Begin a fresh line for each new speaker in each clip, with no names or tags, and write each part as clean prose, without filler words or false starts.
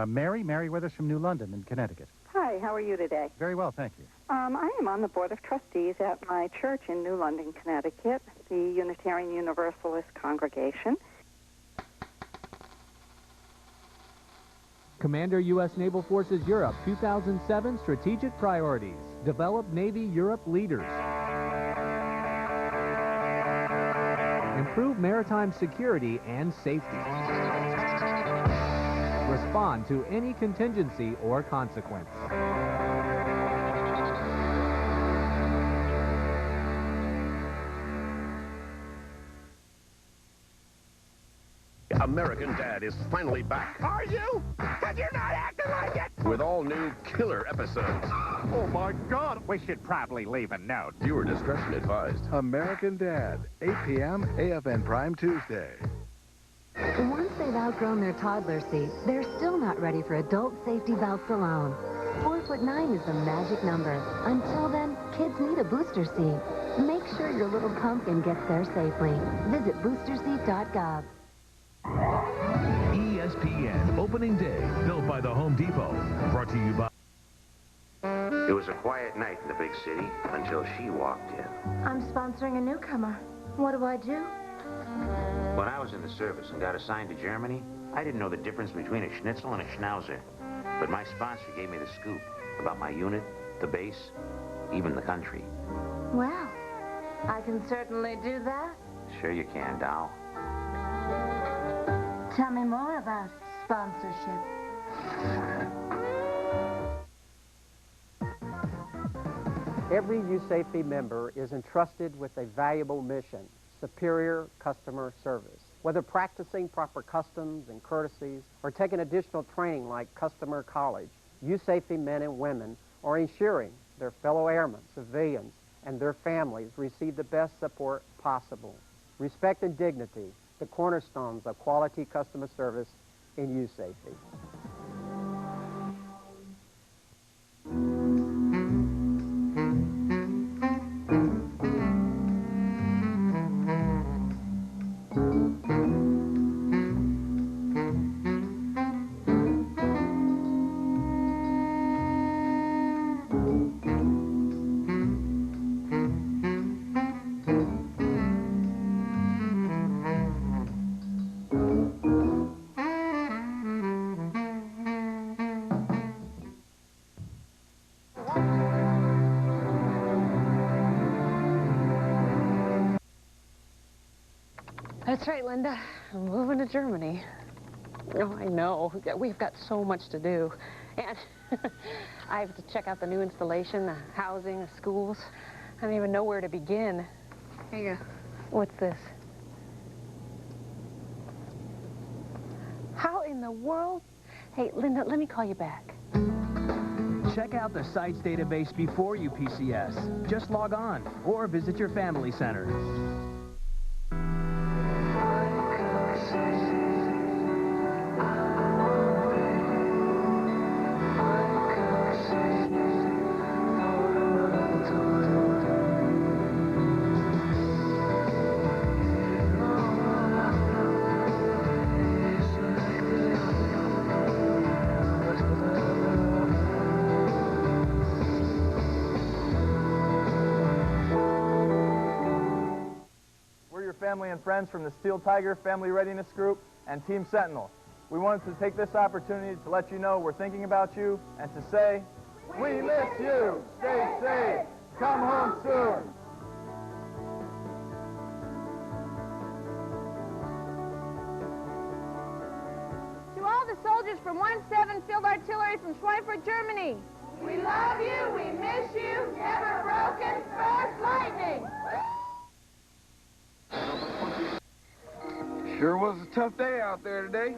Mary Withers from New London in Connecticut.
Hi, how are you today?
Very well, thank you.
I am on the Board of Trustees at my church in New London, Connecticut, the Unitarian Universalist Congregation.
Commander U.S. Naval Forces Europe 2007 Strategic Priorities. Develop Navy Europe leaders. Improve maritime security and safety. Respond to any contingency or consequence.
American Dad is finally back.
Are you? Because you're not acting like it!
With all new killer episodes.
Oh, my God! We should probably leave a note.
Viewer discretion advised.
American Dad, 8 p.m., AFN Prime Tuesday.
Once they've outgrown their toddler seat, they're still not ready for adult safety belts alone. 4'9" is the magic number. Until then, kids need a booster seat. Make sure your little pumpkin gets there safely. Visit boosterseat.gov.
ESPN Opening Day, built by the Home Depot. Brought to you by...
It was a quiet night in the big city until she walked in.
I'm sponsoring a newcomer. What do I do?
When I was in the service and got assigned to Germany, I didn't know the difference between a schnitzel and a schnauzer. But my sponsor gave me the scoop about my unit, the base, even the country.
Well, I can certainly do that.
Sure you can, doll.
Tell me more about sponsorship.
Every USAFE member is entrusted with a valuable mission, superior customer service. Whether practicing proper customs and courtesies or taking additional training like customer college, USAFE men and women are ensuring their fellow airmen, civilians, and their families receive the best support possible. Respect and dignity, the cornerstones of quality customer service in USAFE.
That's right, Linda. I'm moving to Germany. Oh, I know. We've got so much to do. And I have to check out the new installation, the housing, the schools. I don't even know where to begin. Here you go. What's this? How in the world? Hey, Linda, let me call you back.
Check out the sites database before you PCS. Just log on or visit your family center.
Family and friends from the Steel Tiger Family Readiness Group and Team Sentinel. We wanted to take this opportunity to let you know we're thinking about you and to say, we miss you. Stay safe. Come home soon.
To all the soldiers from 1-7 Field Artillery from Schweinfurt, Germany. We love you. We miss you. Never broken. First lightning.
Sure was a tough day out there today.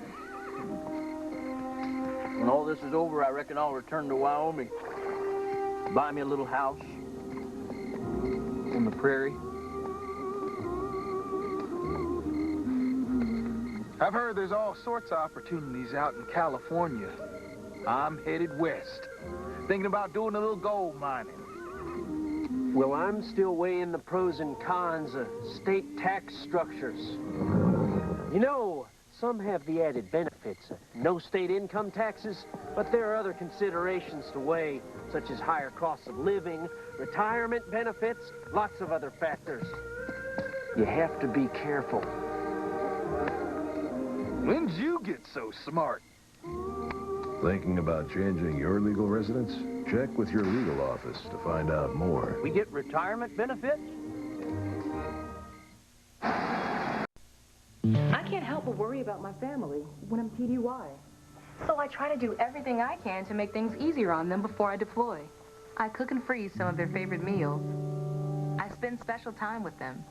When all this is over, I reckon I'll return to Wyoming. Buy me a little house on the prairie.
I've heard there's all sorts of opportunities out in California. I'm headed west, thinking about doing a little gold mining.
Well, I'm still weighing the pros and cons of state tax structures. You know, some have the added benefits. No state income taxes, but there are other considerations to weigh, such as higher costs of living, retirement benefits, lots of other factors. You have to be careful.
When'd you get so smart?
Thinking about changing your legal residence? Check with your legal office to find out more.
We get retirement benefits?
I can't help but worry about my family when I'm TDY. So I try to do everything I can to make things easier on them before I deploy. I cook and freeze some of their favorite meals. I spend special time with them.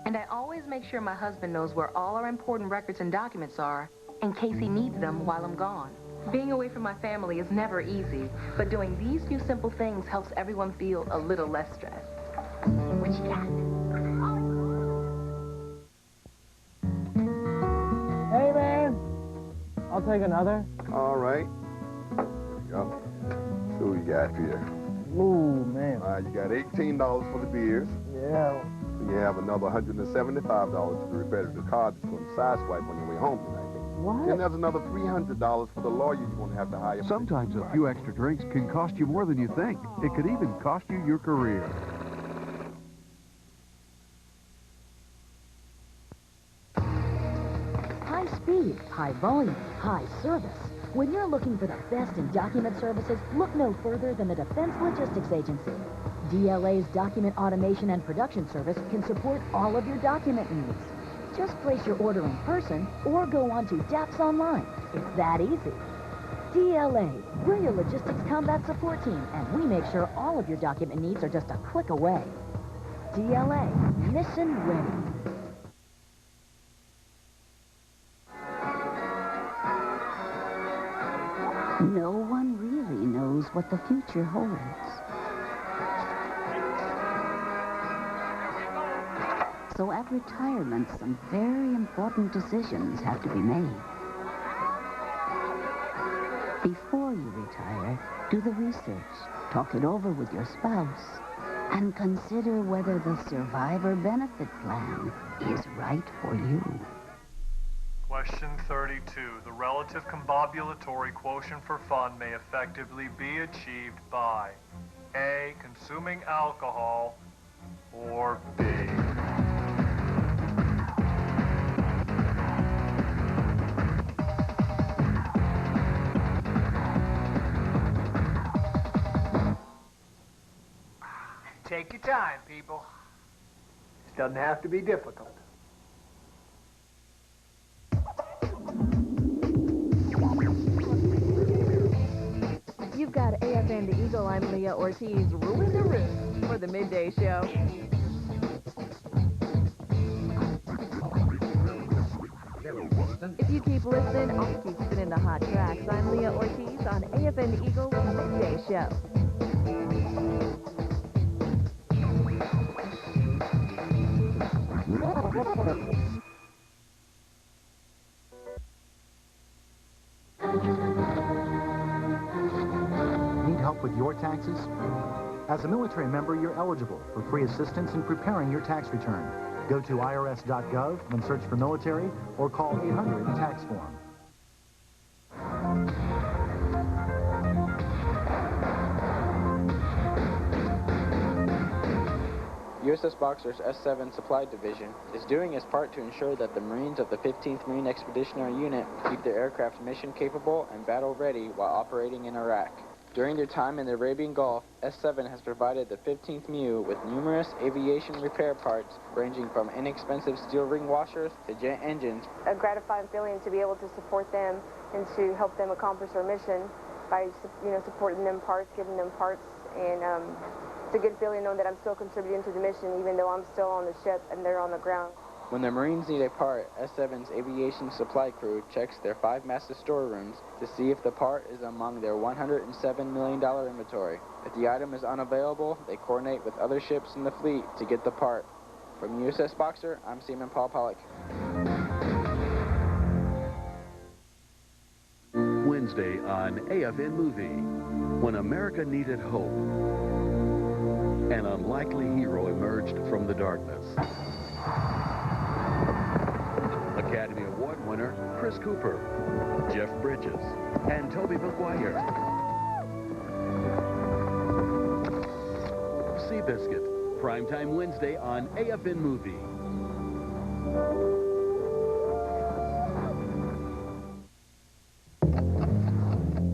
And I always make sure my husband knows where all our important records and documents are in case he needs them while I'm gone. Being away from my family is never easy, but doing these few simple things helps everyone feel a little less stressed. What you got?
Hey, man. I'll take another.
All right. There we go. So what you got here?
Ooh, man.
All right, you got $18 for the beers.
Yeah.
You have another $175 to repair the card that's going to sideswipe on your way home tonight.
What?
Then there's another $300 for the lawyer you're going to have to hire.
Sometimes a few extra drinks can cost you more than you think. It could even cost you your career.
High speed, high volume, high service. When you're looking for the best in document services, look no further than the Defense Logistics Agency. DLA's document automation and production service can support all of your document needs. Just place your order in person or go on to DAPS Online. It's that easy. DLA, we're your logistics combat support team, and we make sure all of your document needs are just a click away. DLA, mission ready.
No one really knows what the future holds. So at retirement, some very important decisions have to be made. Before you retire, do the research, talk it over with your spouse, and consider whether the survivor benefit plan is right for you.
Question 32. The relative combobulatory quotient for fun may effectively be achieved by A, consuming alcohol, or B,
Take your time, people. This doesn't have to be difficult.
You've got AFN the Eagle. I'm Leah Ortiz, ruling the roost for the Midday Show. If you keep listening, I'll keep spinning the hot tracks. I'm Leah Ortiz on AFN the Eagle Midday Show.
Need help with your taxes? As a military member, you're eligible for free assistance in preparing your tax return. Go to irs.gov and search for military or call 800 tax form.
USS Boxer's S-7 Supply Division is doing its part to ensure that the Marines of the 15th Marine Expeditionary Unit keep their aircraft mission capable and battle ready while operating in Iraq. During their time in the Arabian Gulf, S-7 has provided the 15th MEU with numerous aviation repair parts ranging from inexpensive steel ring washers to jet engines.
A gratifying feeling to be able to support them and to help them accomplish their mission by, supporting them parts, giving them parts, and it's a good feeling knowing that I'm still contributing to the mission even though I'm still on the ship and they're on the ground.
When the Marines need a part, S-7's aviation supply crew checks their 5 massive storerooms to see if the part is among their $107 million inventory. If the item is unavailable, they coordinate with other ships in the fleet to get the part. From USS Boxer, I'm Seaman Paul Pollock.
Wednesday on AFN Movie, when America needed hope, an unlikely hero emerged from the darkness. Academy Award winner, Chris Cooper, Jeff Bridges, and Toby Maguire. Seabiscuit, primetime Wednesday on AFN Movie.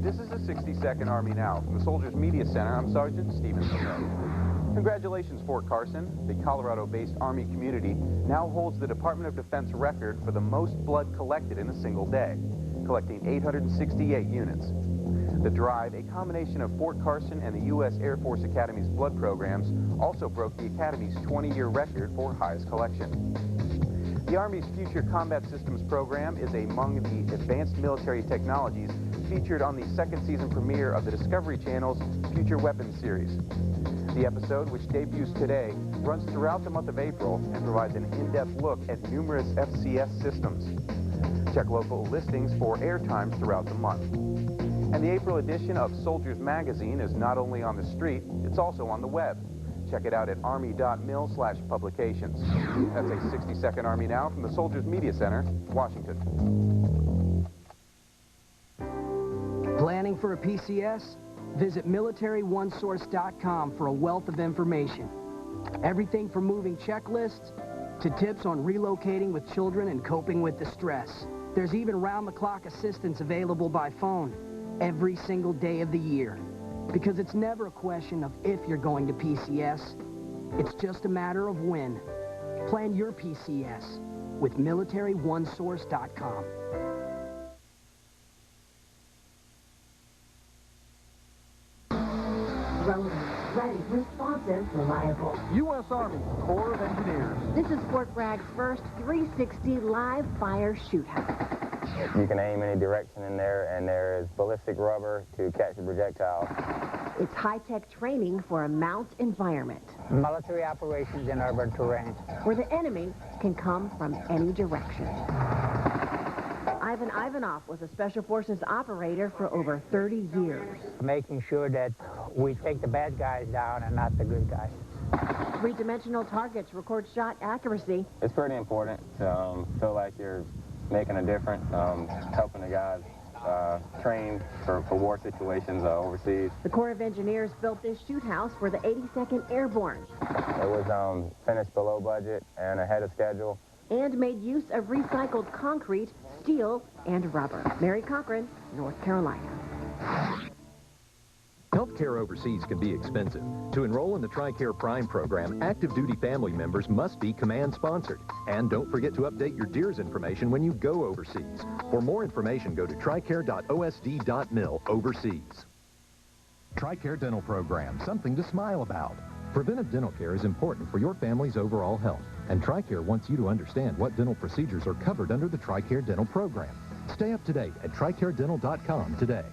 This is the 62nd Army Now. From the Soldiers Media Center, I'm Sergeant Stephen Smith. Congratulations, Fort Carson. The Colorado-based Army community now holds the Department of Defense record for the most blood collected in a single day, collecting 868 units. The drive, a combination of Fort Carson and the U.S. Air Force Academy's blood programs, also broke the Academy's 20-year record for highest collection. The Army's Future Combat Systems program is among the advanced military technologies featured on the second season premiere of the Discovery Channel's Future Weapons series. The episode, which debuts today, runs throughout the month of April and provides an in-depth look at numerous FCS systems. Check local listings for airtimes throughout the month. And the April edition of Soldiers Magazine is not only on the street, it's also on the web. Check it out at army.mil/publications. That's a 60-second Army Now from the Soldiers Media Center, Washington.
Planning for a PCS? Visit MilitaryOneSource.com for a wealth of information. Everything from moving checklists to tips on relocating with children and coping with distress. There's even round-the-clock assistance available by phone every single day of the year. Because it's never a question of if you're going to PCS. It's just a matter of when. Plan your PCS with MilitaryOneSource.com.
Relevant, ready, responsive, reliable.
U.S. Army Corps of Engineers.
This is Fort Bragg's first 360 live fire shoot house.
You can aim any direction in there, and there is ballistic rubber to catch the projectile.
It's high-tech training for a mount environment.
Military operations in urban terrain.
Where the enemy can come from any direction. Ivan Ivanov was a Special Forces operator for over 30 years.
Making sure that we take the bad guys down and not the good guys.
Three-dimensional targets record shot accuracy.
It's pretty important to feel like you're making a difference, helping the guys train for war situations overseas.
The Corps of Engineers built this shoot house for the 82nd Airborne.
It was finished below budget and ahead of schedule.
And made use of recycled concrete, steel, and rubber. Mary Cochran, North Carolina.
Healthcare overseas can be expensive. To enroll in the TRICARE Prime program, active duty family members must be command-sponsored. And don't forget to update your DEERS information when you go overseas. For more information, go to tricare.osd.mil overseas. TRICARE Dental Program, something to smile about. Preventive dental care is important for your family's overall health, and TRICARE wants you to understand what dental procedures are covered under the TRICARE Dental Program. Stay up to date at TRICAREDental.com today.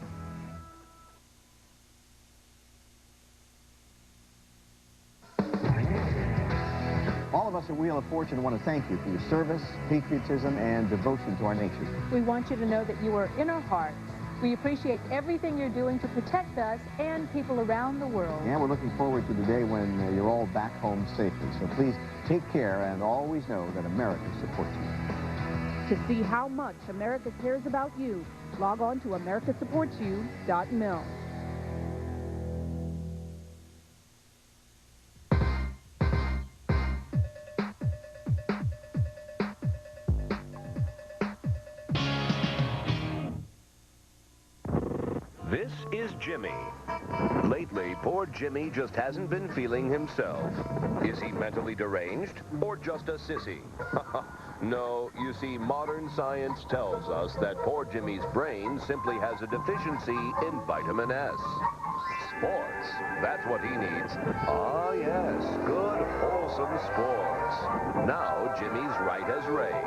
All of us at Wheel of Fortune want to thank you for your service, patriotism, and devotion to our nation.
We want you to know that you are in our hearts. We appreciate everything you're doing to protect us and people around the world.
And we're looking forward to the day when you're all back home safely. So please take care and always know that America supports you.
To see how much America cares about you, log on to americasupportsyou.mil.
This is Jimmy. Lately, poor Jimmy just hasn't been feeling himself. Is he mentally deranged or just a sissy? No, you see, modern science tells us that poor Jimmy's brain simply has a deficiency in vitamin S. Sports, that's what he needs. Ah, yes, good, wholesome sports. Now Jimmy's right as rain.